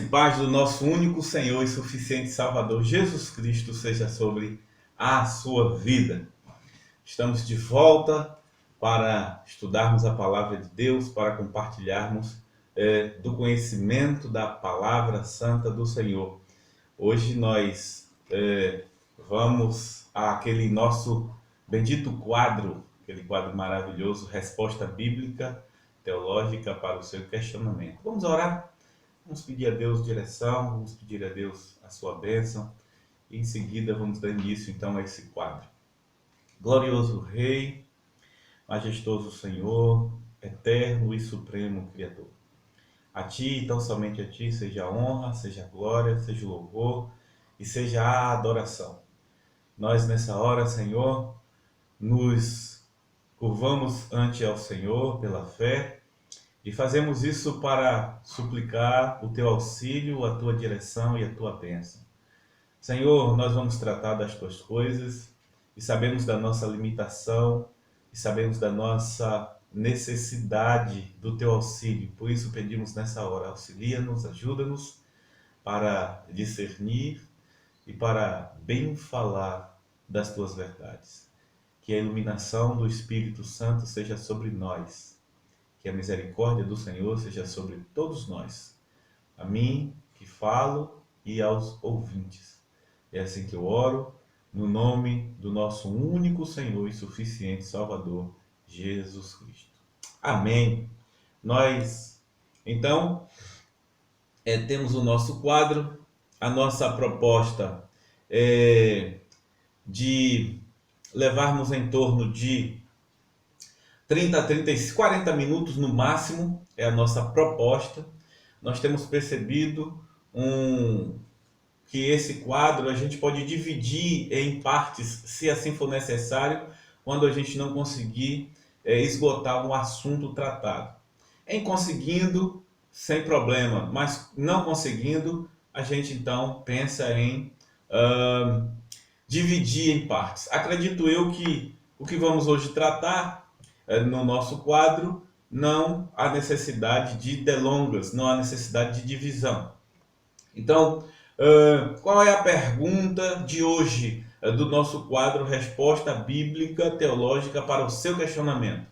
paz do nosso único Senhor e suficiente Salvador Jesus Cristo seja sobre a sua vida. Estamos de volta para estudarmos a palavra de Deus, para compartilharmos do conhecimento da palavra santa do Senhor. Hoje nós vamos àquele nosso bendito quadro, aquele quadro maravilhoso, Resposta Bíblica Teológica para o seu questionamento. Vamos orar? Vamos pedir a Deus direção, vamos pedir a Deus a sua bênção e em seguida vamos dar início então a esse quadro. Glorioso Rei, majestoso Senhor, eterno e supremo Criador. A Ti, tão somente a Ti, seja a honra, seja a glória, seja o louvor e seja a adoração. Nós nessa hora, Senhor, nos curvamos ante ao Senhor pela fé e fazemos isso para suplicar o Teu auxílio, a Tua direção e a Tua bênção. Senhor, nós vamos tratar das Tuas coisas e sabemos da nossa limitação e sabemos da nossa necessidade do Teu auxílio. Por isso pedimos nessa hora, auxilia-nos, ajuda-nos para discernir e para bem falar das Tuas verdades. Que a iluminação do Espírito Santo seja sobre nós. Que a misericórdia do Senhor seja sobre todos nós, a mim que falo e aos ouvintes. É assim que eu oro, no nome do nosso único Senhor e suficiente Salvador, Jesus Cristo. Amém. Nós, então, temos o nosso quadro, a nossa proposta é de levarmos em torno de 30 a 40 minutos no máximo, é a nossa proposta. Nós temos percebido que esse quadro a gente pode dividir em partes, se assim for necessário, quando a gente não conseguir esgotar um assunto tratado. Em conseguindo, sem problema, mas não conseguindo, a gente então pensa em dividir em partes. Acredito eu que o que vamos hoje tratar no nosso quadro, não há necessidade de delongas, não há necessidade de divisão. Então, qual é a pergunta de hoje do nosso quadro Resposta Bíblica Teológica para o seu questionamento?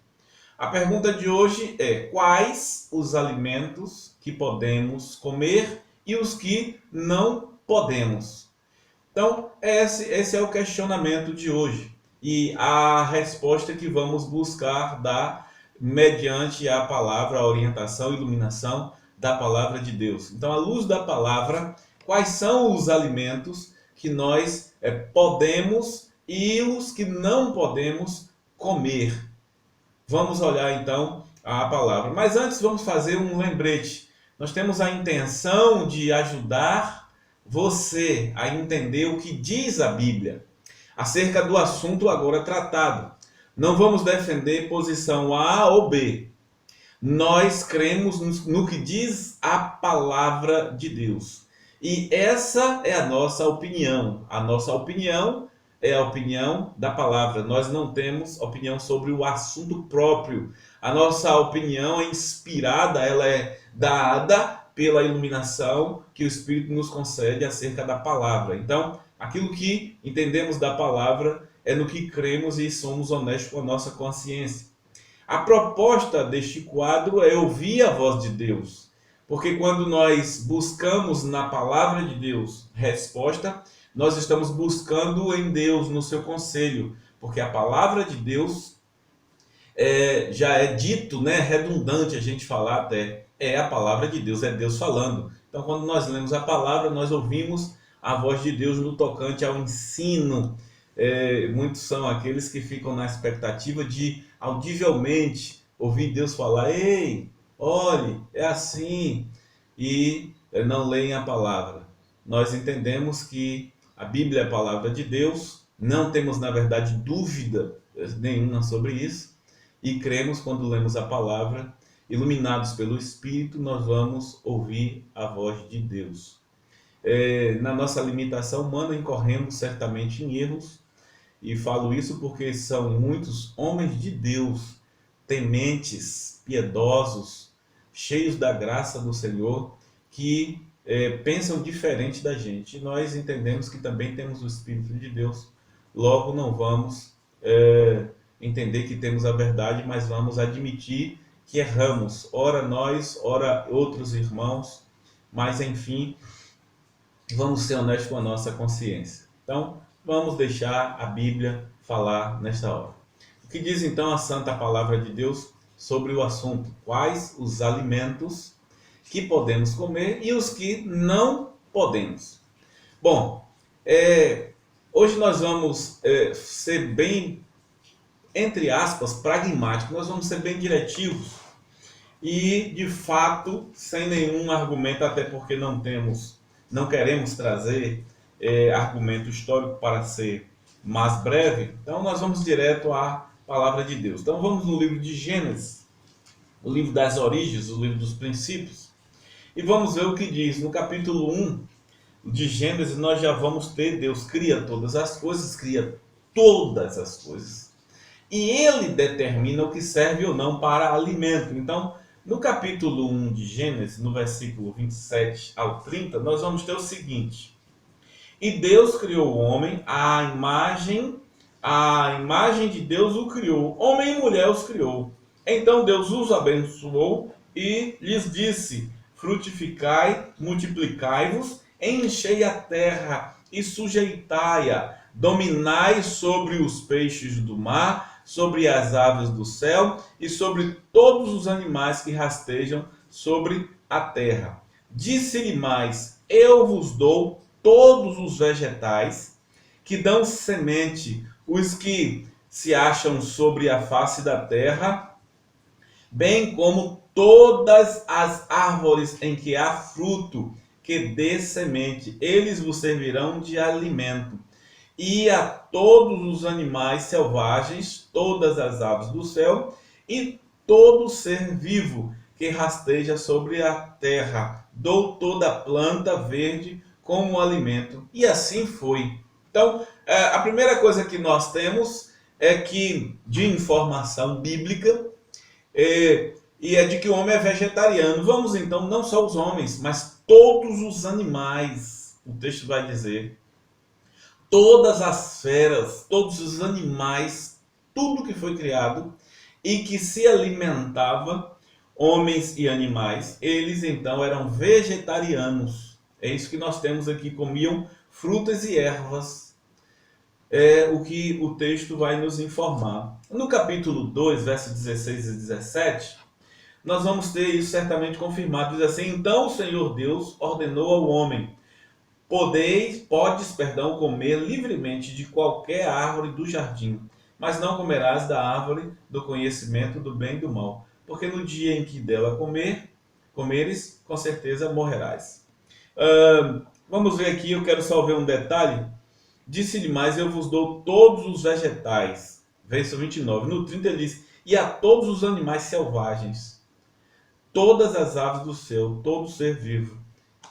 A pergunta de hoje é: quais os alimentos que podemos comer e os que não podemos? Então, esse é o questionamento de hoje. E a resposta que vamos buscar dar mediante a palavra, a orientação, a iluminação da palavra de Deus. Então, à luz da palavra, quais são os alimentos que nós podemos e os que não podemos comer? Vamos olhar então a palavra. Mas antes vamos fazer um lembrete. Nós temos a intenção de ajudar você a entender o que diz a Bíblia acerca do assunto agora tratado. Não vamos defender posição A ou B. Nós cremos no que diz a palavra de Deus. E essa é a nossa opinião. A nossa opinião é a opinião da palavra. Nós não temos opinião sobre o assunto próprio. A nossa opinião é inspirada, ela é dada pela iluminação que o Espírito nos concede acerca da palavra. Então, aquilo que entendemos da palavra é no que cremos e somos honestos com a nossa consciência. A proposta deste quadro é ouvir a voz de Deus, porque quando nós buscamos na palavra de Deus resposta, nós estamos buscando em Deus, no seu conselho, porque a palavra de Deus já é dito, redundante a gente falar até, é a palavra de Deus, é Deus falando. Então, quando nós lemos a palavra, nós ouvimos a voz de Deus no tocante ao ensino. Muitos são aqueles que ficam na expectativa de audivelmente ouvir Deus falar: ei, olhe, é assim, e não leem a palavra. Nós entendemos que a Bíblia é a palavra de Deus, não temos na verdade dúvida nenhuma sobre isso, e cremos quando lemos a palavra, iluminados pelo Espírito, nós vamos ouvir a voz de Deus. Na nossa limitação humana incorremos certamente em erros, e falo isso porque são muitos homens de Deus, tementes, piedosos, cheios da graça do Senhor, que pensam diferente da gente. E nós entendemos que também temos o Espírito de Deus, logo não vamos entender que temos a verdade, mas vamos admitir que erramos, ora nós, ora outros irmãos, mas enfim, vamos ser honestos com a nossa consciência. Então, vamos deixar a Bíblia falar nesta hora. O que diz então a Santa Palavra de Deus sobre o assunto? Quais os alimentos que podemos comer e os que não podemos? Bom, hoje nós vamos ser bem, entre aspas, pragmáticos, nós vamos ser bem diretivos e, de fato, sem nenhum argumento, até porque não queremos trazer argumento histórico para ser mais breve, então nós vamos direto à Palavra de Deus. Então vamos no livro de Gênesis, o livro das origens, o livro dos princípios, e vamos ver o que diz. No capítulo 1 de Gênesis, nós já vamos ter: Deus cria todas as coisas, e Ele determina o que serve ou não para alimento. Então, no capítulo 1 de Gênesis, no versículo 27 ao 30, nós vamos ter o seguinte: e Deus criou o homem, a imagem de Deus o criou, homem e mulher os criou. Então Deus os abençoou e lhes disse: frutificai, multiplicai-vos, enchei a terra e sujeitai-a, dominai sobre os peixes do mar, sobre as aves do céu e sobre todos os animais que rastejam sobre a terra. Disse-lhe mais: eu vos dou todos os vegetais que dão semente, os que se acham sobre a face da terra, bem como todas as árvores em que há fruto que dê semente, eles vos servirão de alimento. E a todos os animais selvagens, todas as aves do céu e todo ser vivo que rasteja sobre a terra, dou toda a planta verde como alimento. E assim foi. Então, a primeira coisa que nós temos é que, de informação bíblica, e é de que o homem é vegetariano. Vamos então, não só os homens, mas todos os animais. O texto vai dizer: todas as feras, todos os animais, tudo que foi criado e que se alimentava, homens e animais, eles então eram vegetarianos. É isso que nós temos aqui: comiam frutas e ervas. É o que o texto vai nos informar. No capítulo 2, versos 16 e 17, nós vamos ter isso certamente confirmado. Diz assim: então o Senhor Deus ordenou ao homem: podes, comer livremente de qualquer árvore do jardim, mas não comerás da árvore do conhecimento do bem e do mal, porque no dia em que dela comeres, com certeza morrerás. Vamos ver aqui, eu quero só ver um detalhe. Disse-lhe mais: eu vos dou todos os vegetais. Verso 29. No 30 ele diz: e a todos os animais selvagens, todas as aves do céu, todo ser vivo.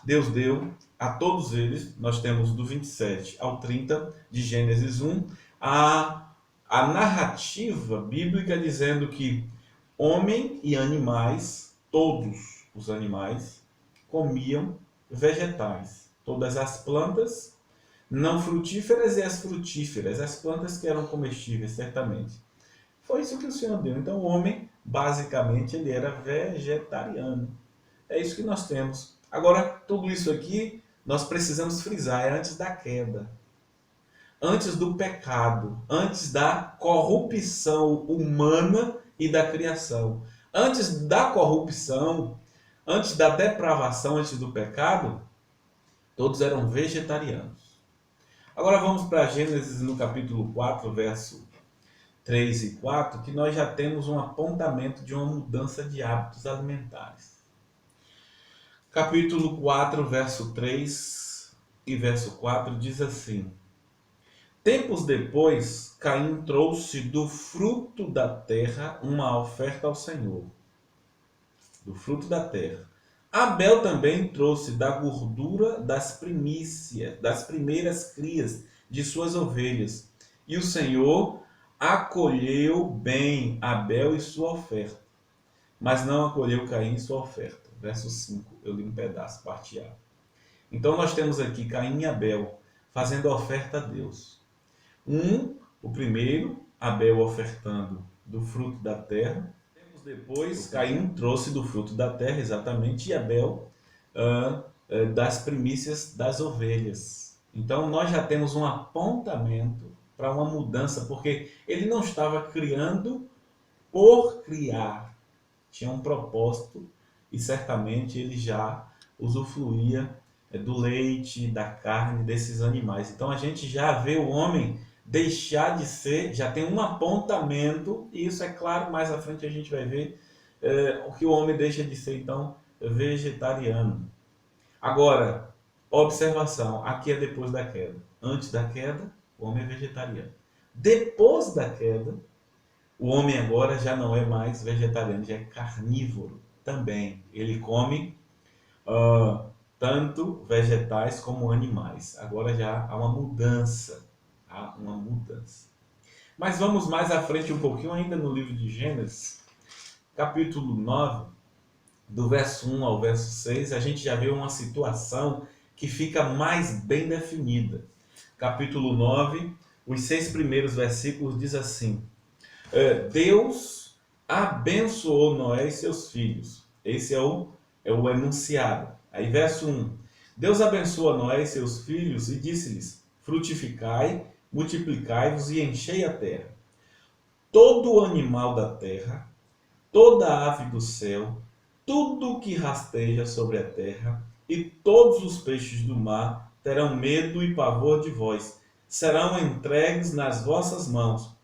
Deus deu a todos eles. Nós temos do 27 ao 30 de Gênesis 1 a narrativa bíblica dizendo que homem e animais, todos os animais, comiam vegetais. Todas as plantas não frutíferas e as frutíferas, as plantas que eram comestíveis, certamente. Foi isso que o Senhor deu. Então o homem, basicamente, ele era vegetariano. É isso que nós temos. Agora, tudo isso aqui, nós precisamos frisar, é antes da queda. Antes do pecado, antes da corrupção humana e da criação. Antes da corrupção, antes da depravação, antes do pecado, todos eram vegetarianos. Agora vamos para Gênesis no capítulo 4, verso 3 e 4, que nós já temos um apontamento de uma mudança de hábitos alimentares. Capítulo 4, verso 3 e verso 4 diz assim: tempos depois, Caim trouxe do fruto da terra uma oferta ao Senhor. Do fruto da terra. Abel também trouxe da gordura das primícias, das primeiras crias de suas ovelhas. E o Senhor acolheu bem Abel e sua oferta, mas não acolheu Caim e sua oferta. Verso 5, eu li um pedaço, parte A. Então nós temos aqui Caim e Abel fazendo a oferta a Deus. O primeiro, Abel ofertando do fruto da terra. Depois, Caim trouxe do fruto da terra, exatamente, e Abel das primícias das ovelhas. Então nós já temos um apontamento para uma mudança, porque ele não estava criando por criar, tinha um propósito e certamente ele já usufruía do leite, da carne desses animais. Então a gente já vê o homem deixar de ser, já tem um apontamento, e isso é claro, mais à frente a gente vai ver o que o homem deixa de ser então vegetariano. Agora, observação, aqui é depois da queda. Antes da queda, o homem é vegetariano. Depois da queda, o homem agora já não é mais vegetariano, já é carnívoro também. Ele come tanto vegetais como animais. Agora já há uma mudança. Há uma mudança. Mas vamos mais à frente um pouquinho, ainda no livro de Gênesis, capítulo 9, do verso 1 ao verso 6, a gente já vê uma situação que fica mais bem definida. Capítulo 9, os 6 primeiros versículos diz assim: Deus abençoou Noé e seus filhos. Esse é o enunciado. Aí verso 1. Deus abençoa Noé e seus filhos e disse-lhes: frutificai, multiplicai-vos e enchei a terra. Todo animal da terra, toda ave do céu, tudo que rasteja sobre a terra e todos os peixes do mar terão medo e pavor de vós. Serão entregues nas vossas mãos.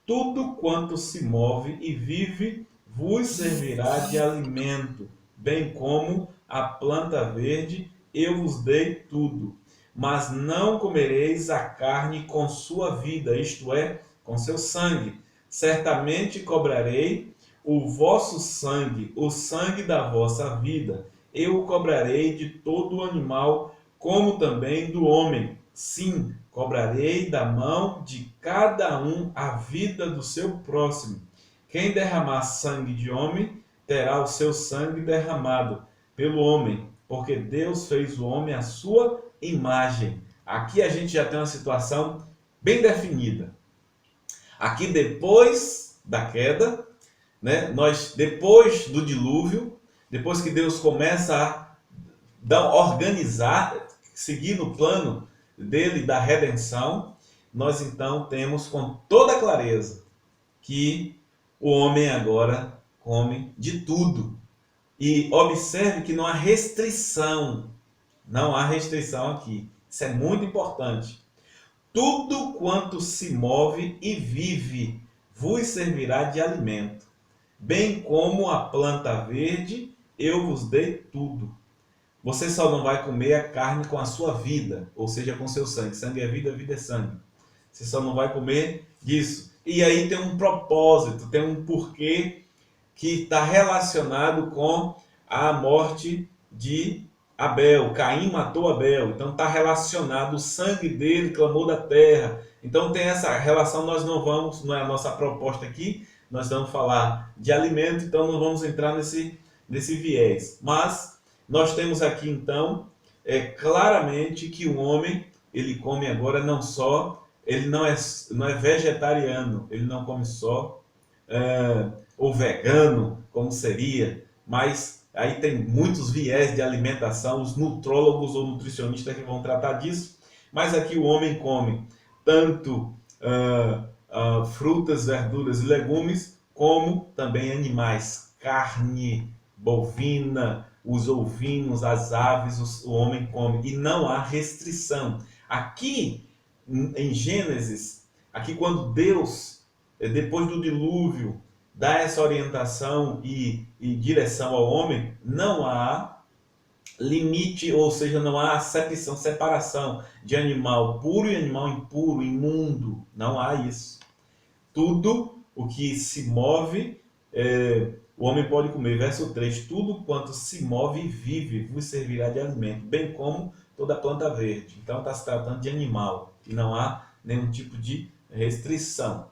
Tudo quanto se move e vive vos servirá de alimento, bem como a planta verde, eu vos dei tudo. Mas não comereis a carne com sua vida, isto é, com seu sangue. Certamente cobrarei o vosso sangue, o sangue da vossa vida. Eu o cobrarei de todo o animal, como também do homem. Sim, cobrarei da mão de cada um a vida do seu próximo. Quem derramar sangue de homem, terá o seu sangue derramado pelo homem, porque Deus fez o homem à sua imagem. Aqui a gente já tem uma situação bem definida. Aqui depois da queda, nós, depois do dilúvio, depois que Deus começa a organizar, seguir no plano dele da redenção, nós então temos com toda clareza que o homem agora come de tudo. E observe que não há restrição. Não há restrição aqui. Isso é muito importante. Tudo quanto se move e vive vos servirá de alimento. Bem como a planta verde, eu vos dei tudo. Você só não vai comer a carne com a sua vida, ou seja, com seu sangue. Sangue é vida, vida é sangue. Você só não vai comer disso. E aí tem um propósito, tem um porquê que está relacionado com a morte de Abel. Caim matou Abel, então está relacionado, o sangue dele clamou da terra. Então tem essa relação, nós não vamos, não é a nossa proposta aqui, nós vamos falar de alimento, então não vamos entrar nesse viés. Mas nós temos aqui então, claramente que o homem, ele come agora não só, ele não é vegetariano, ele não come só, ou vegano, como seria, mas aí tem muitos viés de alimentação, os nutrólogos ou nutricionistas que vão tratar disso, mas aqui o homem come tanto frutas, verduras e legumes, como também animais, carne bovina, os ovinos, as aves, o homem come, e não há restrição. Aqui em Gênesis, aqui quando Deus, depois do dilúvio, dá essa orientação e direção ao homem, não há limite, ou seja, não há acepção, separação de animal puro e animal impuro, imundo. Não há isso. Tudo o que se move, o homem pode comer. Verso 3, tudo quanto se move e vive vos servirá de alimento, bem como toda planta verde. Então está se tratando de animal, e não há nenhum tipo de restrição.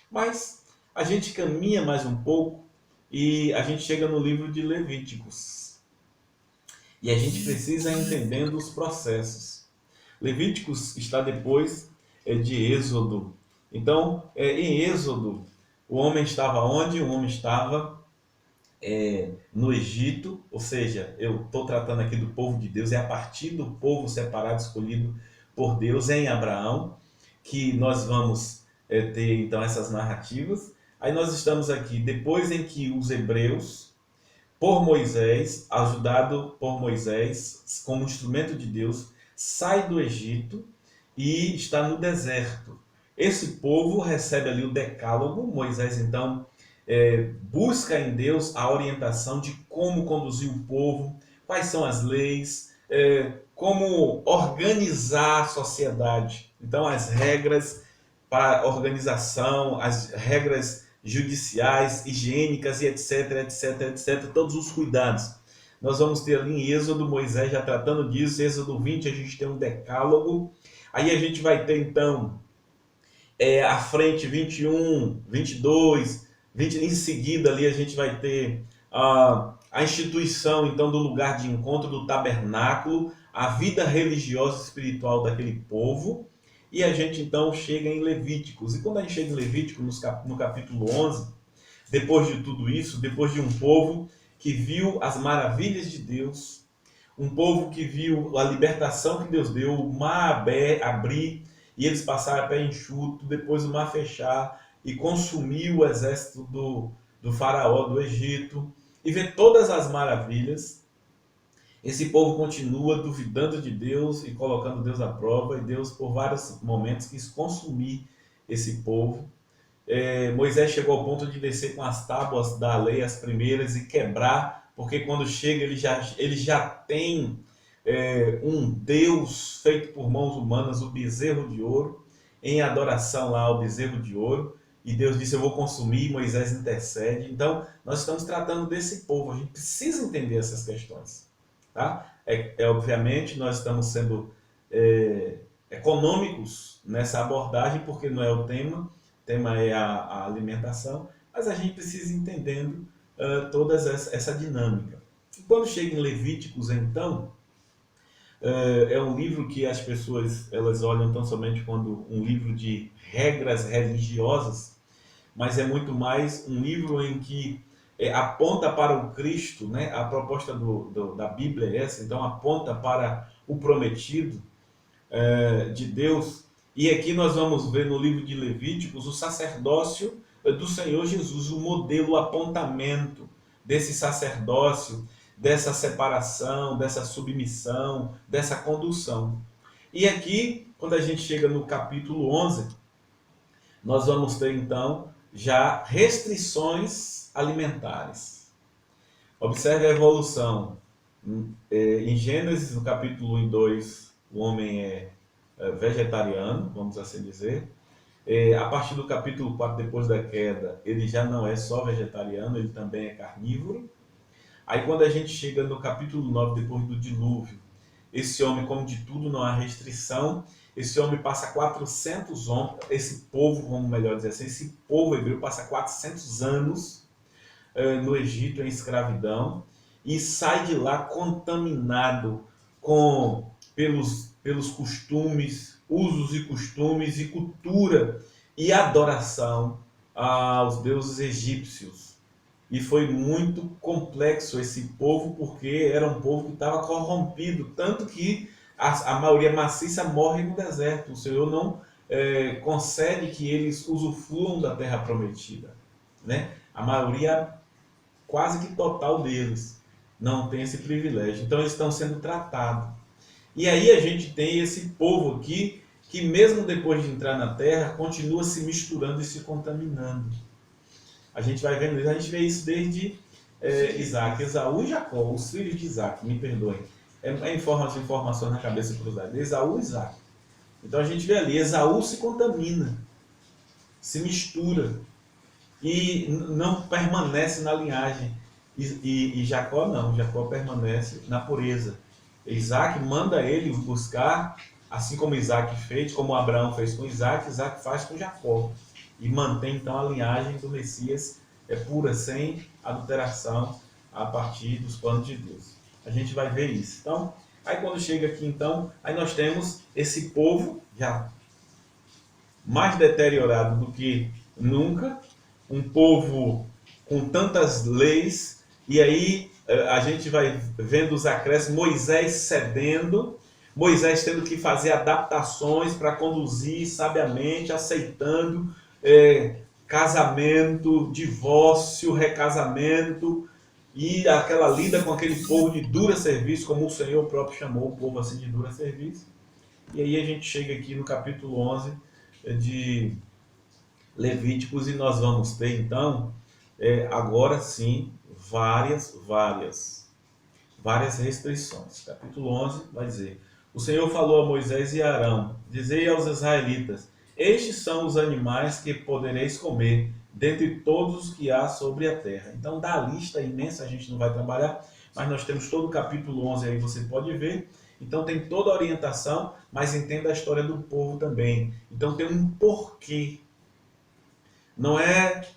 Mas a gente caminha mais um pouco e a gente chega no livro de Levíticos. E a gente precisa ir entendendo os processos. Levíticos está depois de Êxodo. Então, em Êxodo, o homem estava onde? O homem estava no Egito, ou seja, eu estou tratando aqui do povo de Deus, é a partir do povo separado, escolhido por Deus em Abraão, que nós vamos ter então essas narrativas. Aí nós estamos aqui, depois em que os hebreus, por Moisés, ajudado por Moisés, como instrumento de Deus, sai do Egito e está no deserto. Esse povo recebe ali o decálogo. Moisés então busca em Deus a orientação de como conduzir o povo, quais são as leis, como organizar a sociedade. Então as regras para organização, as regras judiciais, higiênicas e etc, etc, etc, todos os cuidados. Nós vamos ter ali em Êxodo, Moisés já tratando disso, Êxodo 20 a gente tem um decálogo, aí a gente vai ter então à frente 21, 22, 20, em seguida ali a gente vai ter a instituição então do lugar de encontro, do tabernáculo, a vida religiosa e espiritual daquele povo, e a gente então chega em Levíticos. E quando a gente chega em Levíticos, no capítulo 11, depois de tudo isso, depois de um povo que viu as maravilhas de Deus, um povo que viu a libertação que Deus deu, o mar abrir e eles passaram a pé enxuto, depois o mar fechar e consumir o exército do faraó do Egito, e ver todas as maravilhas. Esse povo continua duvidando de Deus e colocando Deus à prova, e Deus, por vários momentos, quis consumir esse povo. Moisés chegou ao ponto de descer com as tábuas da lei, as primeiras, e quebrar, porque quando chega ele já tem um Deus feito por mãos humanas, o bezerro de ouro, em adoração lá ao bezerro de ouro, e Deus disse: eu vou consumir. Moisés intercede. Então nós estamos tratando desse povo, a gente precisa entender essas questões, tá? Obviamente nós estamos sendo econômicos nessa abordagem, porque não é o tema é a alimentação, mas a gente precisa ir entendendo toda essa dinâmica. E quando chega em Levíticos, então, é um livro que as pessoas elas olham tão somente quando um livro de regras religiosas, mas é muito mais um livro em que aponta para o Cristo, né? A proposta da Bíblia é essa, então aponta para o prometido de Deus. E aqui nós vamos ver no livro de Levíticos o sacerdócio do Senhor Jesus, o modelo, o apontamento desse sacerdócio, dessa separação, dessa submissão, dessa condução. E aqui, quando a gente chega no capítulo 11, nós vamos ter então já restrições alimentares. Observe a evolução. Em Gênesis, no capítulo 1 e 2, o homem é vegetariano, vamos assim dizer. A partir do capítulo 4, depois da queda, ele já não é só vegetariano, ele também é carnívoro. Aí quando a gente chega no capítulo 9, depois do dilúvio, esse homem come de tudo, não há restrição. Esse homem passa 400 anos, esse povo, vamos melhor dizer assim, esse povo hebreu passa 400 anos no Egito em escravidão e sai de lá contaminado pelos costumes, usos e costumes e cultura e adoração aos deuses egípcios. E foi muito complexo esse povo, porque era um povo que estava corrompido, tanto que a maioria maciça morre no deserto. O Senhor não concede que eles usufruam da terra prometida, né? A maioria quase que total deles não tem esse privilégio. Então eles estão sendo tratados. E aí a gente tem esse povo aqui, que mesmo depois de entrar na terra, continua se misturando e se contaminando. A gente vai vendo isso, a gente vê isso desde Isaac, Esaú e Jacó, os filhos de Isaac, me perdoem. As informações na cabeça cruzada. Esaú e Isaac. Então a gente vê ali, Esaú se contamina, se mistura e não permanece na linhagem. E Jacó não, Jacó permanece na pureza. Isaac manda ele buscar, assim como Isaac fez, como Abraão fez com Isaac, Isaac faz com Jacó. E mantém então a linhagem do Messias pura, sem adulteração, a partir dos planos de Deus. a gente vai ver isso. Então, aí quando chega aqui, então, aí nós temos esse povo já mais deteriorado do que nunca, um povo com tantas leis, e aí a gente vai vendo os acréscimos, Moisés cedendo, Moisés tendo que fazer adaptações para conduzir sabiamente, aceitando casamento, divórcio, recasamento, e aquela lida com aquele povo de dura serviço, como o Senhor próprio chamou o povo assim de dura serviço. E aí a gente chega aqui no capítulo 11 de Levíticos e nós vamos ter então, agora sim, várias restrições. Capítulo 11 vai dizer: o Senhor falou a Moisés e a Arão, dizei aos israelitas, estes são os animais que podereis comer, dentre todos os que há sobre a terra. Então, da lista imensa, a gente não vai trabalhar, mas nós temos todo o capítulo 11 aí, você pode ver. Então, tem toda a orientação, mas entenda a história do povo também. Então, tem um porquê. Não é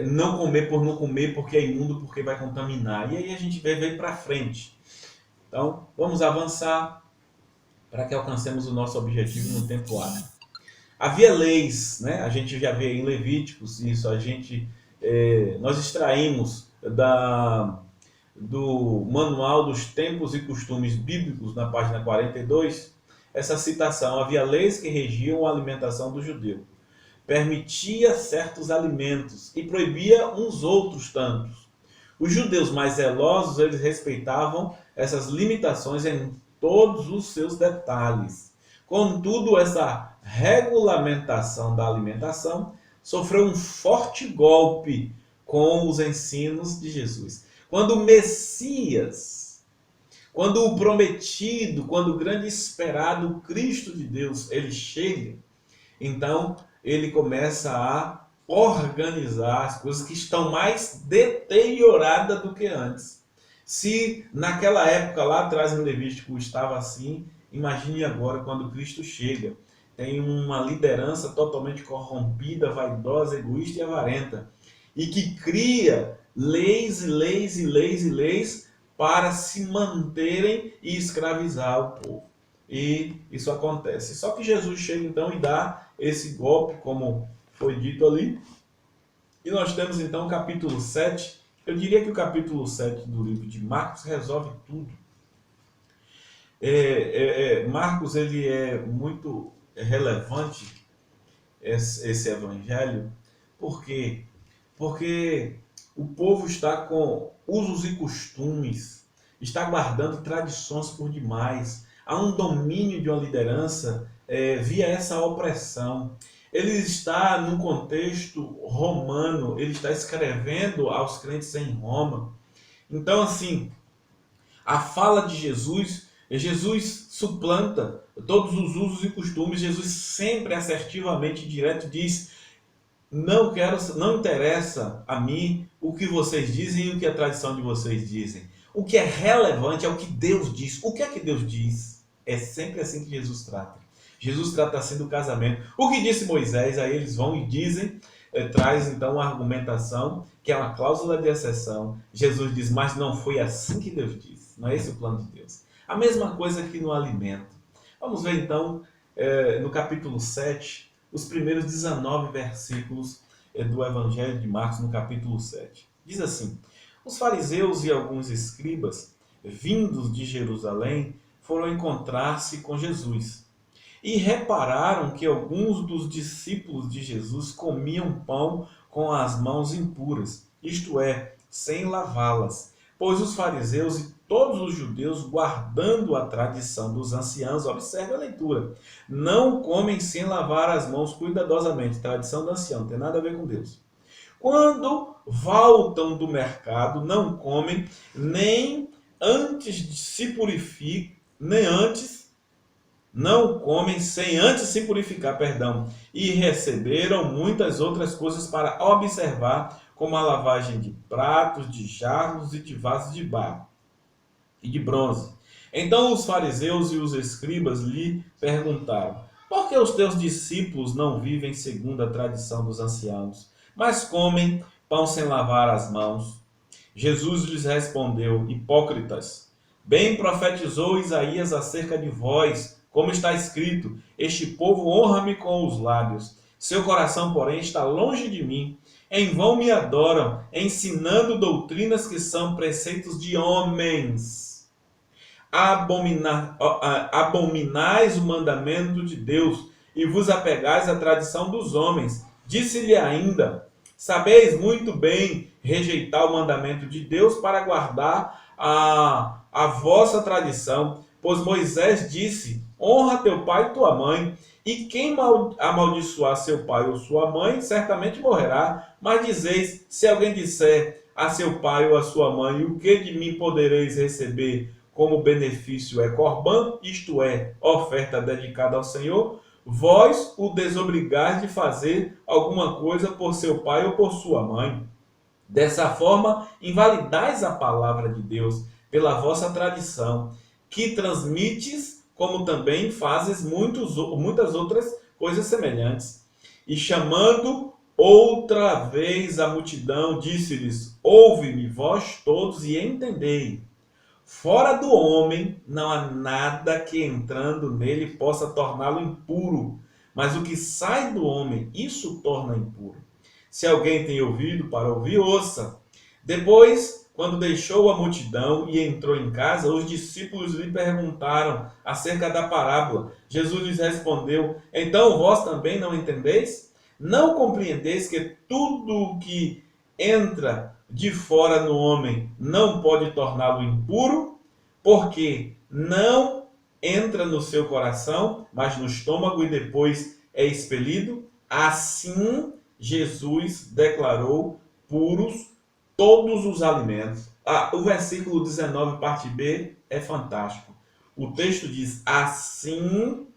não comer por não comer, porque é imundo, porque vai contaminar. E aí a gente vem para frente. Então, vamos avançar para que alcancemos o nosso objetivo no tempo hábil. Havia leis, né? A gente já vê em Levíticos isso, nós extraímos do Manual dos Tempos e Costumes Bíblicos, na página 42, essa citação: havia leis que regiam a alimentação do judeu. Permitia certos alimentos e proibia uns outros tantos. Os judeus mais zelosos, eles respeitavam essas limitações em todos os seus detalhes. Contudo, essa regulamentação da alimentação sofreu um forte golpe com os ensinos de Jesus. Quando o Messias, quando o prometido, quando o grande esperado Cristo de Deus, ele chega, então ele começa a organizar as coisas que estão mais deterioradas do que antes. Se naquela época lá atrás em Levítico estava assim, imagine agora quando Cristo chega. Tem uma liderança totalmente corrompida, vaidosa, egoísta e avarenta, e que cria leis e leis e leis e leis para se manterem e escravizar o povo. E isso acontece. Só que Jesus chega então e dá esse golpe, como foi dito ali. E nós temos então o capítulo 7. Eu diria que o capítulo 7 do livro de Marcos resolve tudo. Marcos, ele é muito relevante, esse evangelho. Por quê? Porque o povo está com usos e costumes, está guardando tradições por demais. Há um domínio de uma liderança via essa opressão. Ele está num contexto romano, ele está escrevendo aos crentes em Roma. Então, assim, a fala de Jesus suplanta todos os usos e costumes. Jesus sempre assertivamente e direto diz: não interessa a mim o que vocês dizem e o que a tradição de vocês dizem. O que é relevante é o que Deus diz. O que é que Deus diz? É sempre assim que Jesus trata. Jesus trata assim do casamento. O que disse Moisés, aí eles vão e dizem, traz então uma argumentação, que é uma cláusula de exceção. Jesus diz: mas não foi assim que Deus disse. Não é esse o plano de Deus. A mesma coisa que no alimento. Vamos ver então, no capítulo 7, os primeiros 19 versículos do Evangelho de Marcos, no capítulo 7. Diz assim: os fariseus e alguns escribas, vindos de Jerusalém, foram encontrar-se com Jesus. E repararam que alguns dos discípulos de Jesus comiam pão com as mãos impuras, isto é, sem lavá-las. Pois os fariseus e todos os judeus, guardando a tradição dos anciãos, observe a leitura, não comem sem lavar as mãos cuidadosamente. Tradição do ancião, não tem nada a ver com Deus. Quando voltam do mercado, não comem, nem antes se purificam, não comem sem antes se purificar, e receberam muitas outras coisas para observar, como a lavagem de pratos, de jarros e de vasos de barro e de bronze. Então os fariseus e os escribas lhe perguntaram: por que os teus discípulos não vivem segundo a tradição dos anciãos, mas comem pão sem lavar as mãos? Jesus lhes respondeu: hipócritas, Bem profetizou Isaías acerca de vós, como está escrito: este povo honra-me com os lábios, seu coração, porém, está longe de mim. Em vão me adoram, ensinando doutrinas que são preceitos de homens. Abominais o mandamento de Deus e vos apegais à tradição dos homens. Disse-lhe ainda: sabeis muito bem rejeitar o mandamento de Deus para guardar a vossa tradição. Pois Moisés disse: honra teu pai e tua mãe. E quem amaldiçoar seu pai ou sua mãe, certamente morrerá. Mas dizeis: se alguém disser a seu pai ou a sua mãe: o que de mim podereis receber como benefício é corbã, isto é, oferta dedicada ao Senhor, vós o desobrigais de fazer alguma coisa por seu pai ou por sua mãe. Dessa forma, invalidais a palavra de Deus pela vossa tradição, que transmites, como também fazes muitas outras coisas semelhantes. E chamando outra vez a multidão, disse-lhes: ouve-me, vós todos, e entendei. Fora do homem não há nada que entrando nele possa torná-lo impuro, mas o que sai do homem, isso torna impuro. Se alguém tem ouvido para ouvir, ouça. Depois, quando deixou a multidão e entrou em casa, os discípulos lhe perguntaram acerca da parábola. Jesus lhes respondeu: então vós também não entendeis? Não compreendeis que tudo o que entra de fora no homem não pode torná-lo impuro? Porque não entra no seu coração, mas no estômago e depois é expelido? Assim Jesus declarou puros todos os alimentos. O versículo 19, parte B, é fantástico. O texto diz: assim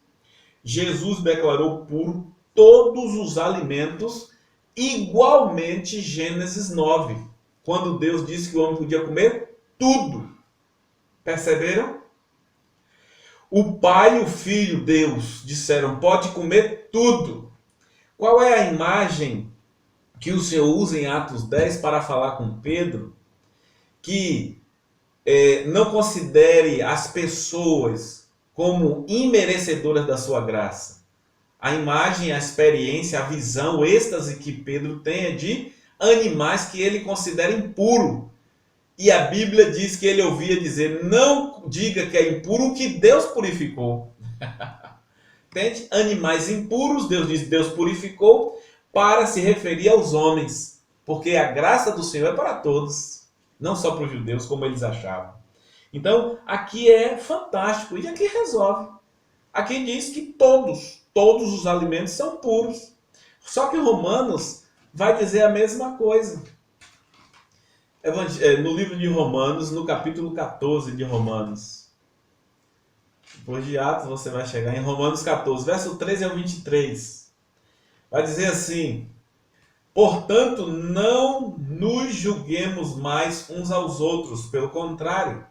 Jesus declarou puro todos os alimentos, igualmente Gênesis 9, quando Deus disse que o homem podia comer tudo. Perceberam? O Pai e o Filho, Deus, disseram: pode comer tudo. Qual é a imagem que o Senhor usa em Atos 10 para falar com Pedro? Que não considere as pessoas como imerecedoras da sua graça. A imagem, a experiência, a visão, o êxtase que Pedro tem é de animais que ele considera impuro. E a Bíblia diz que ele ouvia dizer: não diga que é impuro o que Deus purificou. Entende? Animais impuros, Deus diz, Deus purificou para se referir aos homens. Porque a graça do Senhor é para todos, não só para os judeus, como eles achavam. Então, aqui é fantástico. E aqui resolve. Aqui diz que todos os alimentos são puros. Só que Romanos vai dizer a mesma coisa. No livro de Romanos, no capítulo 14 de Romanos. Depois de Atos, você vai chegar em Romanos 14, verso 13 ao 23. Vai dizer assim: portanto, não nos julguemos mais uns aos outros, pelo contrário,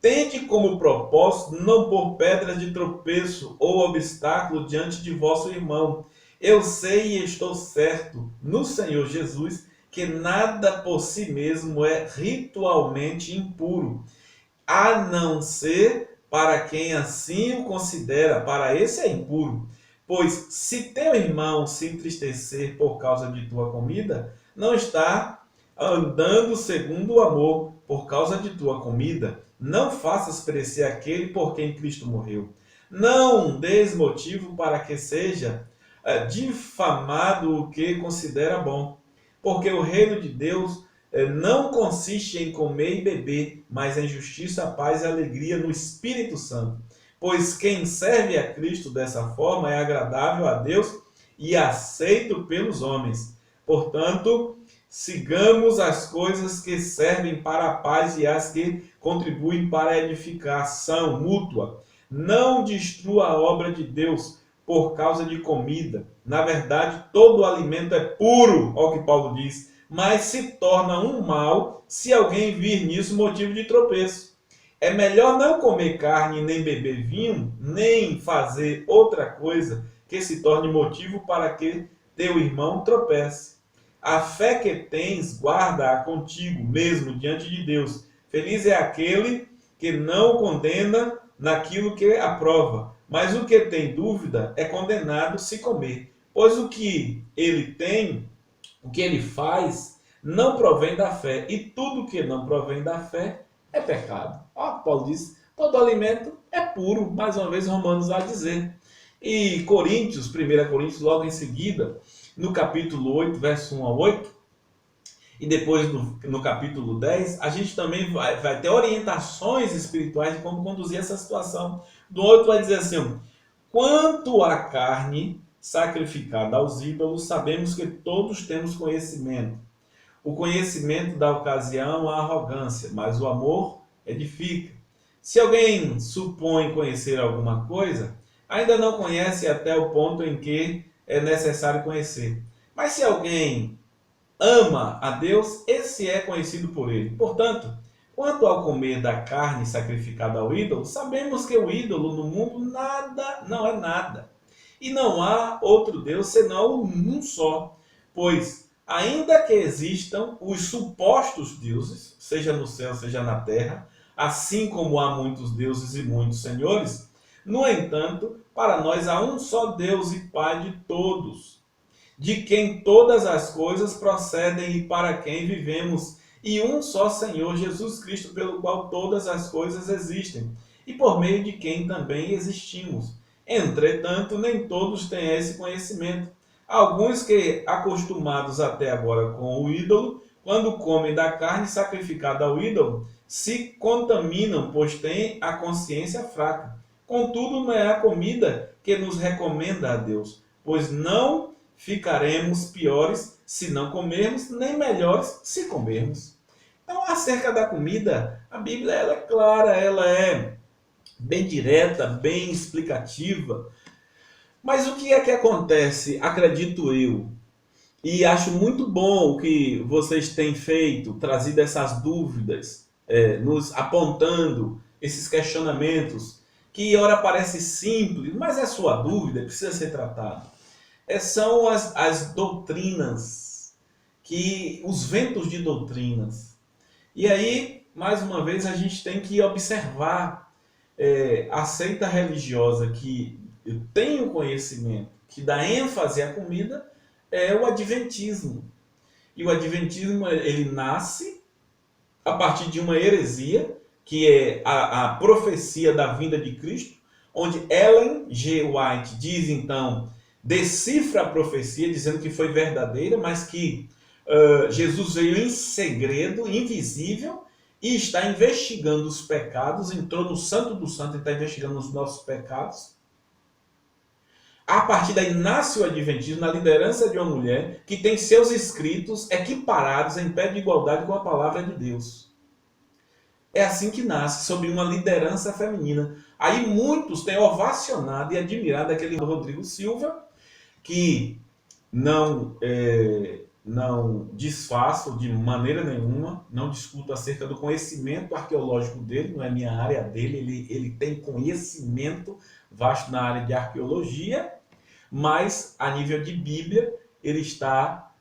tende como propósito não pôr pedras de tropeço ou obstáculo diante de vosso irmão. Eu sei e estou certo no Senhor Jesus que nada por si mesmo é ritualmente impuro, a não ser para quem assim o considera, para esse é impuro. Pois se teu irmão se entristecer por causa de tua comida, não está andando segundo o amor por causa de tua comida. Não faças perecer aquele por quem Cristo morreu. Não dês motivo para que seja difamado o que considera bom. Porque o reino de Deus não consiste em comer e beber, mas em justiça, paz e alegria no Espírito Santo. Pois quem serve a Cristo dessa forma é agradável a Deus e aceito pelos homens. Portanto, sigamos as coisas que servem para a paz e as que contribuem para a edificação mútua. Não destrua a obra de Deus por causa de comida. Na verdade, todo alimento é puro, olha o que Paulo diz, mas se torna um mal se alguém vir nisso motivo de tropeço. É melhor não comer carne, nem beber vinho, nem fazer outra coisa que se torne motivo para que teu irmão tropece. A fé que tens, guarda-a contigo mesmo diante de Deus. Feliz é aquele que não condena naquilo que aprova, mas o que tem dúvida é condenado se comer. Pois o que ele tem, o que ele faz, não provém da fé, e tudo que não provém da fé é pecado. Ó, Paulo diz, todo alimento é puro, mais uma vez Romanos vai dizer. E Coríntios, 1 Coríntios, logo em seguida, no capítulo 8, verso 1 a 8, e depois no capítulo 10, a gente também vai ter orientações espirituais de como conduzir essa situação. Do outro vai dizer assim, quanto à carne sacrificada aos ídolos, sabemos que todos temos conhecimento. O conhecimento dá ocasião à arrogância, mas o amor edifica. Se alguém supõe conhecer alguma coisa, ainda não conhece até o ponto em que é necessário conhecer. Mas se alguém ama a Deus, esse é conhecido por ele. Portanto, quanto ao comer da carne sacrificada ao ídolo, sabemos que o ídolo no mundo nada, não é nada. E não há outro Deus senão um só. Pois, ainda que existam os supostos deuses, seja no céu, seja na terra, assim como há muitos deuses e muitos senhores, no entanto, para nós há um só Deus e Pai de todos, de quem todas as coisas procedem e para quem vivemos, e um só Senhor Jesus Cristo, pelo qual todas as coisas existem, e por meio de quem também existimos. Entretanto, nem todos têm esse conhecimento. Alguns que, acostumados até agora com o ídolo, quando comem da carne sacrificada ao ídolo, se contaminam, pois têm a consciência fraca. Contudo, não é a comida que nos recomenda a Deus, pois não ficaremos piores se não comermos, nem melhores se comermos. Então, acerca da comida, a Bíblia ela é clara, ela é bem direta, bem explicativa. Mas o que é que acontece, acredito eu, e acho muito bom o que vocês têm feito, trazido essas dúvidas, nos apontando esses questionamentos, que ora parece simples, mas é sua dúvida, precisa ser tratado. São as doutrinas, os ventos de doutrinas. E aí, mais uma vez, a gente tem que observar a seita religiosa que eu tenho conhecimento, que dá ênfase à comida, é o adventismo. E o adventismo ele nasce a partir de uma heresia, que é a profecia da vinda de Cristo, onde Ellen G. White diz então, decifra a profecia dizendo que foi verdadeira, mas que Jesus veio em segredo, invisível, e está investigando os pecados, entrou no Santo do Santo e está investigando os nossos pecados. A partir daí nasce o adventismo na liderança de uma mulher que tem seus escritos equiparados em pé de igualdade com a palavra de Deus. É assim que nasce, sob uma liderança feminina. Aí muitos têm ovacionado e admirado aquele Rodrigo Silva, que não desfaço de maneira nenhuma, não discuto acerca do conhecimento arqueológico dele, não é minha área dele, ele tem conhecimento vasto na área de arqueologia, mas a nível de Bíblia ele está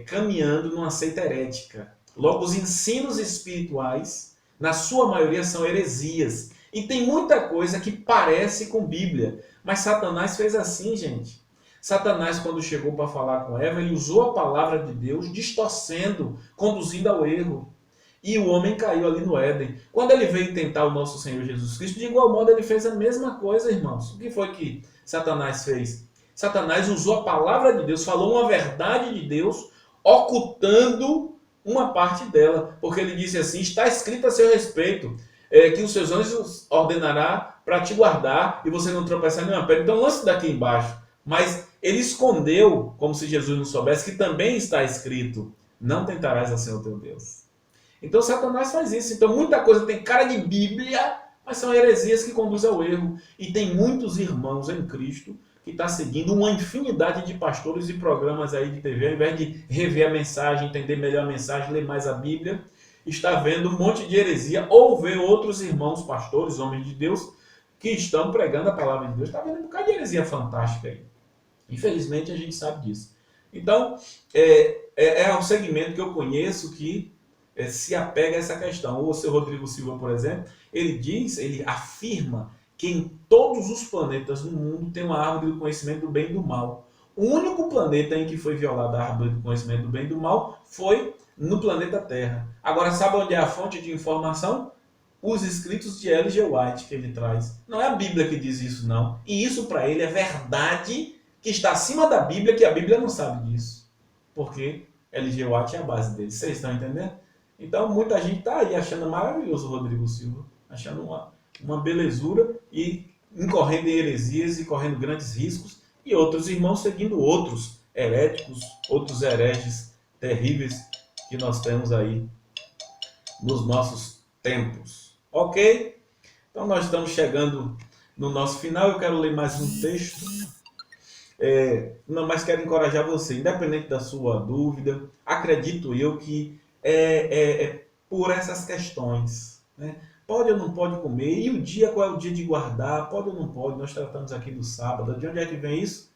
caminhando numa seita herética. Logo, os ensinos espirituais, na sua maioria, são heresias. E tem muita coisa que parece com Bíblia, mas Satanás fez assim, gente. Satanás, quando chegou para falar com Eva, ele usou a palavra de Deus, distorcendo, conduzindo ao erro. E o homem caiu ali no Éden. Quando ele veio tentar o nosso Senhor Jesus Cristo, de igual modo ele fez a mesma coisa, irmãos. O que foi que Satanás fez? Satanás usou a palavra de Deus, falou uma verdade de Deus, ocultando uma parte dela. Porque ele disse assim, está escrito a seu respeito, que os seus anjos ordenará para te guardar e você não tropeçar em nenhuma pedra. Então lance daqui embaixo. Mas ele escondeu, como se Jesus não soubesse, que também está escrito, não tentarás assim o teu Deus. Então Satanás faz isso. Então muita coisa tem cara de Bíblia, mas são heresias que conduzem ao erro. E tem muitos irmãos em Cristo que estão seguindo uma infinidade de pastores e programas aí de TV, ao invés de rever a mensagem, entender melhor a mensagem, ler mais a Bíblia, está vendo um monte de heresia, ou ver outros irmãos pastores, homens de Deus, que estão pregando a palavra de Deus. Está vendo um bocado de heresia fantástica aí. Infelizmente a gente sabe disso. Então, é um segmento que eu conheço que se apega a essa questão. O seu Rodrigo Silva, por exemplo, ele afirma que em todos os planetas do mundo tem uma árvore do conhecimento do bem e do mal. O único planeta em que foi violada a árvore do conhecimento do bem e do mal foi no planeta Terra. Agora, sabe onde é a fonte de informação? Os escritos de L.G. White que ele traz. Não é a Bíblia que diz isso, não. E isso para ele é verdade que está acima da Bíblia, que a Bíblia não sabe disso. Porque L.G. White é a base dele. Vocês estão entendendo? Então, muita gente está aí achando maravilhoso o Rodrigo Silva. Achando uma belezura e incorrendo em heresias e correndo grandes riscos. E outros irmãos seguindo outros heréticos, outros hereges terríveis que nós temos aí nos nossos tempos. Ok? Então nós estamos chegando no nosso final. Eu quero ler mais um texto. Não, mas quero encorajar você, independente da sua dúvida, acredito eu que é por essas questões, né? Pode ou não pode comer? E o dia, qual é o dia de guardar? Pode ou não pode? Nós tratamos aqui do sábado. De onde é que vem isso?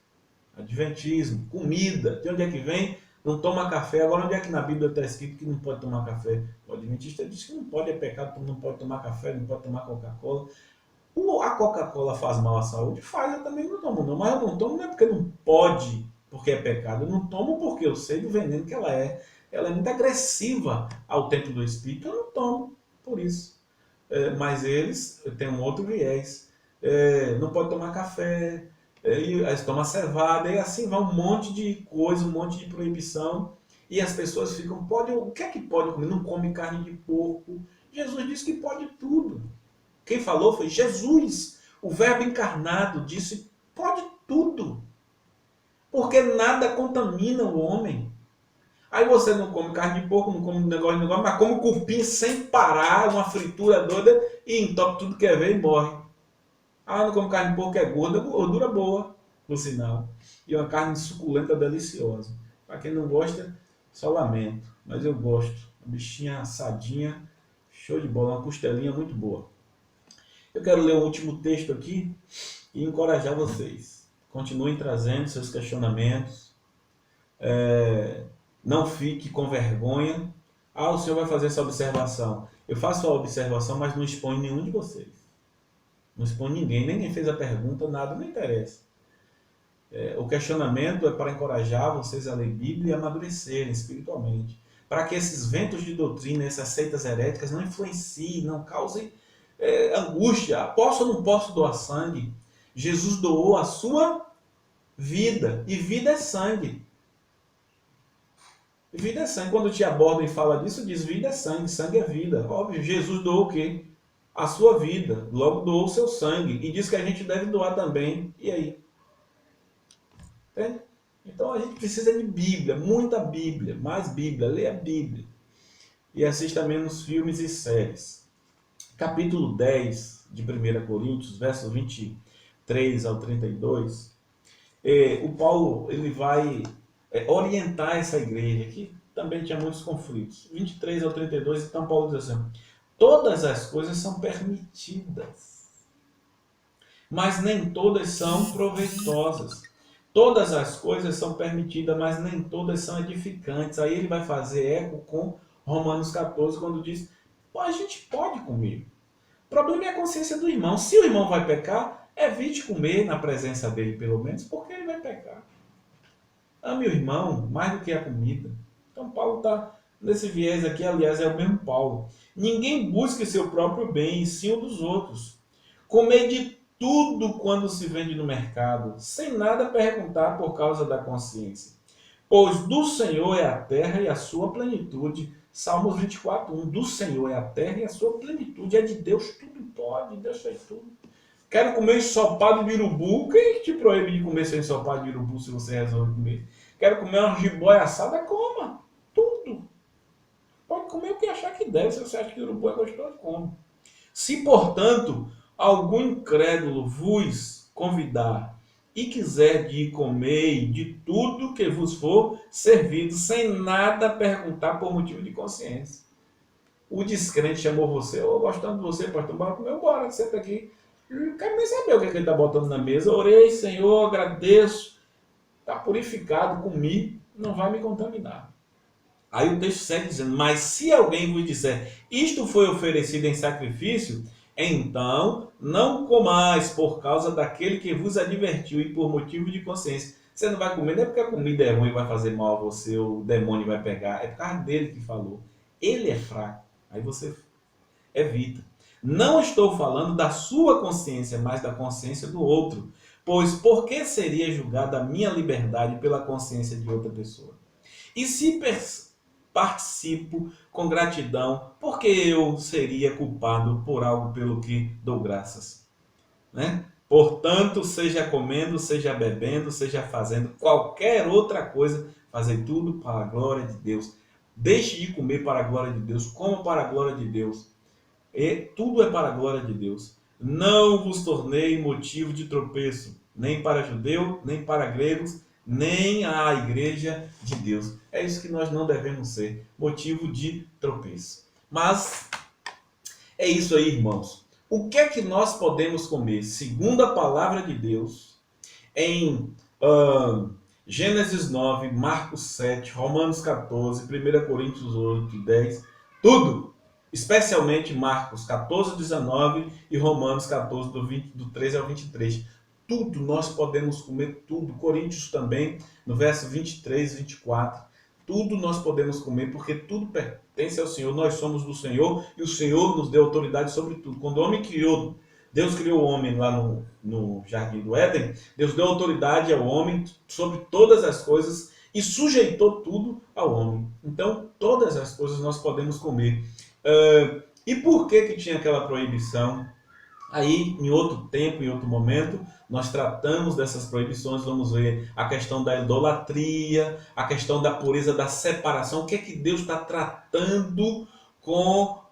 Adventismo. Comida. De onde é que vem? Não toma café. Agora, onde é que na Bíblia está escrito que não pode tomar café? O Adventista diz que não pode, é pecado, não pode tomar café, não pode tomar Coca-Cola. A Coca-Cola faz mal à saúde? Faz, eu também não tomo não. Mas eu não tomo não é porque não pode, porque é pecado. Eu não tomo porque eu sei do veneno que ela é. Ela é muito agressiva ao templo do Espírito. Eu não tomo por isso. Mas eles têm um outro viés. Não pode tomar café, e aí toma cevada, e assim vai um monte de coisa, um monte de proibição. E as pessoas ficam, o que é que pode comer? Não come carne de porco. Jesus disse que pode tudo. Quem falou foi Jesus. O Verbo encarnado disse, pode tudo. Porque nada contamina o homem. Aí você não come carne de porco, não come negócio, mas come cupim sem parar, uma fritura doida, e entope tudo que é ver e morre. Não come carne de porco, é gorda, gordura boa, no sinal. E uma carne suculenta, deliciosa. Para quem não gosta, só lamento. Mas eu gosto. Uma bichinha assadinha, show de bola, uma costelinha muito boa. Eu quero ler o último texto aqui e encorajar vocês. Continuem trazendo seus questionamentos. Não fique com vergonha. O senhor vai fazer essa observação. Eu faço a observação, mas não exponho nenhum de vocês. Não expõe ninguém, nem quem fez a pergunta, nada me interessa. O questionamento é para encorajar vocês a ler Bíblia e amadurecerem espiritualmente. Para que esses ventos de doutrina, essas seitas heréticas não influenciem, não causem angústia. Posso ou não posso doar sangue? Jesus doou a sua vida. E vida é sangue. Vida é sangue. Quando te abordam e fala disso, diz vida é sangue é vida. Óbvio, Jesus doou o quê? A sua vida. Logo doou o seu sangue. E diz que a gente deve doar também. E aí? Entende? Então a gente precisa de Bíblia, muita Bíblia, mais Bíblia, leia a Bíblia. E assista menos filmes e séries. Capítulo 10 de 1 Coríntios, versos 23 ao 32, o Paulo ele vai orientar essa igreja, que também tinha muitos conflitos. 23 ao 32, então Paulo diz assim, todas as coisas são permitidas, mas nem todas são proveitosas. Todas as coisas são permitidas, mas nem todas são edificantes. Aí ele vai fazer eco com Romanos 14, quando diz, a gente pode comer. O problema é a consciência do irmão. Se o irmão vai pecar, evite comer na presença dele, pelo menos, porque ele vai pecar. Ame o irmão mais do que a comida. Então Paulo está nesse viés aqui, aliás, é o mesmo Paulo. Ninguém busque seu próprio bem, e sim o dos outros. Comer de tudo quando se vende no mercado, sem nada perguntar por causa da consciência. Pois do Senhor é a terra e a sua plenitude. Salmos 24:1. Do Senhor é a terra e a sua plenitude. É de Deus, tudo pode, Deus fez tudo. Quero comer ensopado de urubu. Quem te proíbe de comer seu ensopado de urubu se você resolve comer? Quero comer uma jiboia assada, coma. Tudo. Pode comer o que achar que deve. Se você acha que urubu é gostoso, come. Se, portanto, algum incrédulo vos convidar e quiser de comer de tudo que vos for servido, sem nada perguntar por motivo de consciência. O descrente chamou você, gostando de você, pastor, bora comer, bora, senta aqui. Não quero nem saber o que ele está botando na mesa. Orei, Senhor, agradeço, está purificado, comi, não vai me contaminar. Aí o texto segue dizendo: mas se alguém vos disser, isto foi oferecido em sacrifício, então não comais por causa daquele que vos advertiu e por motivo de consciência. Você não vai comer, não é porque a comida é ruim e vai fazer mal a você, ou o demônio vai pegar, é por causa dele que falou. Ele é fraco, aí você evita. Não estou falando da sua consciência, mas da consciência do outro. Pois por que seria julgada a minha liberdade pela consciência de outra pessoa? E se participo com gratidão, por que eu seria culpado por algo pelo que dou graças? Né? Portanto, seja comendo, seja bebendo, seja fazendo qualquer outra coisa, fazei tudo para a glória de Deus. Deixe de comer para a glória de Deus, coma para a glória de Deus. E tudo é para a glória de Deus. Não vos tornei motivo de tropeço, nem para judeu, nem para gregos, nem à igreja de Deus. É isso que nós não devemos ser, motivo de tropeço. Mas é isso aí, irmãos. O que é que nós podemos comer? Segundo a palavra de Deus, em Gênesis 9, Marcos 7, Romanos 14, 1 Coríntios 8, 10, tudo. Especialmente Marcos 14, 19 e Romanos 14, do 13 ao 23. Tudo nós podemos comer, tudo. Coríntios também, no verso 23, 24. Tudo nós podemos comer, porque tudo pertence ao Senhor. Nós somos do Senhor e o Senhor nos deu autoridade sobre tudo. Quando o homem criou, Deus criou o homem lá no Jardim do Éden, Deus deu autoridade ao homem sobre todas as coisas e sujeitou tudo ao homem. Então, todas as coisas nós podemos comer. E por que tinha aquela proibição? Aí, em outro tempo, em outro momento, nós tratamos dessas proibições, vamos ver a questão da idolatria, a questão da pureza, da separação, o que é que Deus está tratando com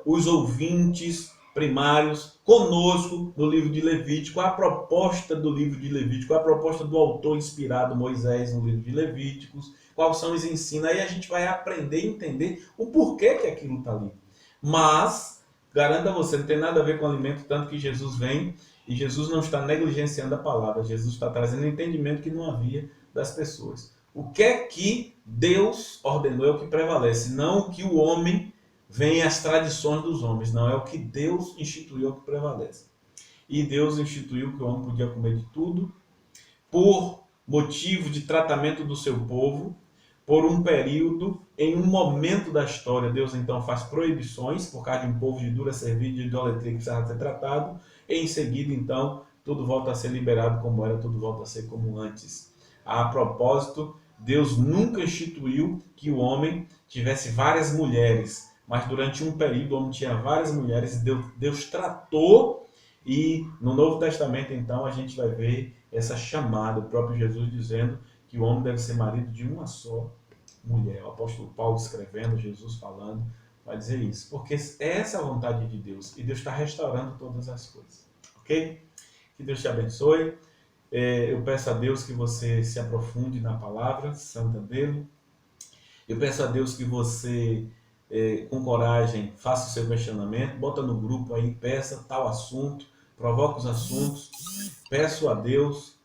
os ouvintes primários, conosco no livro de Levítico, a proposta do livro de Levítico, a proposta do autor inspirado Moisés no livro de Levíticos, quais são os ensinos, aí a gente vai aprender e entender o porquê que aquilo está ali. Mas garanto a você, não tem nada a ver com alimento, tanto que Jesus vem e Jesus não está negligenciando a palavra. Jesus está trazendo entendimento que não havia das pessoas. O que é que Deus ordenou é o que prevalece, não o que o homem vem as tradições dos homens, não, é o que Deus instituiu é o que prevalece. E Deus instituiu que o homem podia comer de tudo por motivo de tratamento do seu povo, por um período, em um momento da história. Deus então faz proibições por causa de um povo de dura serviço, de idolatria que precisava ser tratado, e em seguida então tudo volta a ser liberado como era, tudo volta a ser como antes. A propósito, Deus nunca instituiu que o homem tivesse várias mulheres, mas durante um período o homem tinha várias mulheres e Deus tratou, e no Novo Testamento então a gente vai ver essa chamada, o próprio Jesus dizendo que o homem deve ser marido de uma só mulher. O apóstolo Paulo escrevendo, Jesus falando, vai dizer isso. Porque essa é a vontade de Deus. E Deus está restaurando todas as coisas. Ok? Que Deus te abençoe. Eu peço a Deus que você se aprofunde na palavra santa dele. Eu peço a Deus que você, com coragem, faça o seu questionamento. Bota no grupo aí, peça tal assunto. Provoca os assuntos. Peço a Deus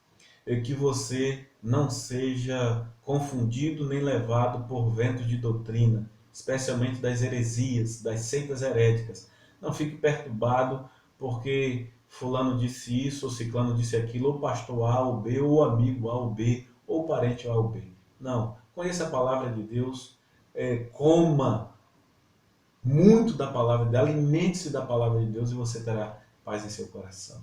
que você não seja confundido nem levado por ventos de doutrina, especialmente das heresias, das seitas heréticas. Não fique perturbado porque fulano disse isso, ou ciclano disse aquilo, ou pastor A ou B, ou amigo A ou B, ou parente A ou B. Não, conheça a palavra de Deus, coma muito da palavra de Deus, alimente-se da palavra de Deus e você terá paz em seu coração.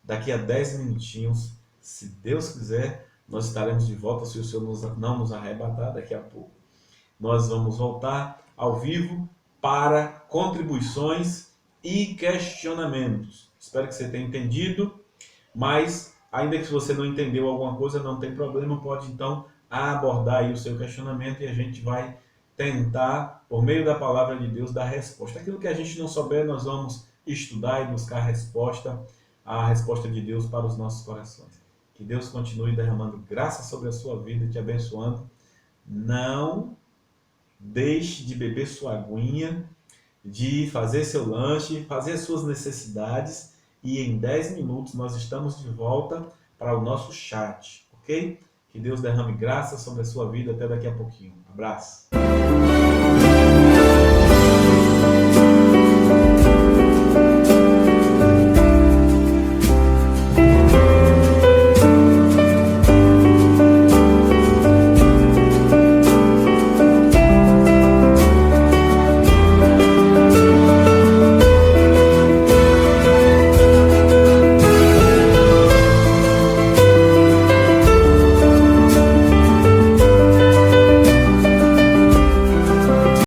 Daqui a 10 minutinhos, se Deus quiser, nós estaremos de volta, se o Senhor não nos arrebatar daqui a pouco. Nós vamos voltar ao vivo para contribuições e questionamentos. Espero que você tenha entendido, mas ainda que você não entendeu alguma coisa, não tem problema, pode então abordar aí o seu questionamento e a gente vai tentar, por meio da palavra de Deus, dar resposta. Aquilo que a gente não souber, nós vamos estudar e buscar a resposta de Deus para os nossos corações. Que Deus continue derramando graça sobre a sua vida, te abençoando. Não deixe de beber sua aguinha, de fazer seu lanche, fazer as suas necessidades. E em 10 minutos nós estamos de volta para o nosso chat, ok? Que Deus derrame graça sobre a sua vida. Até daqui a pouquinho. Abraço.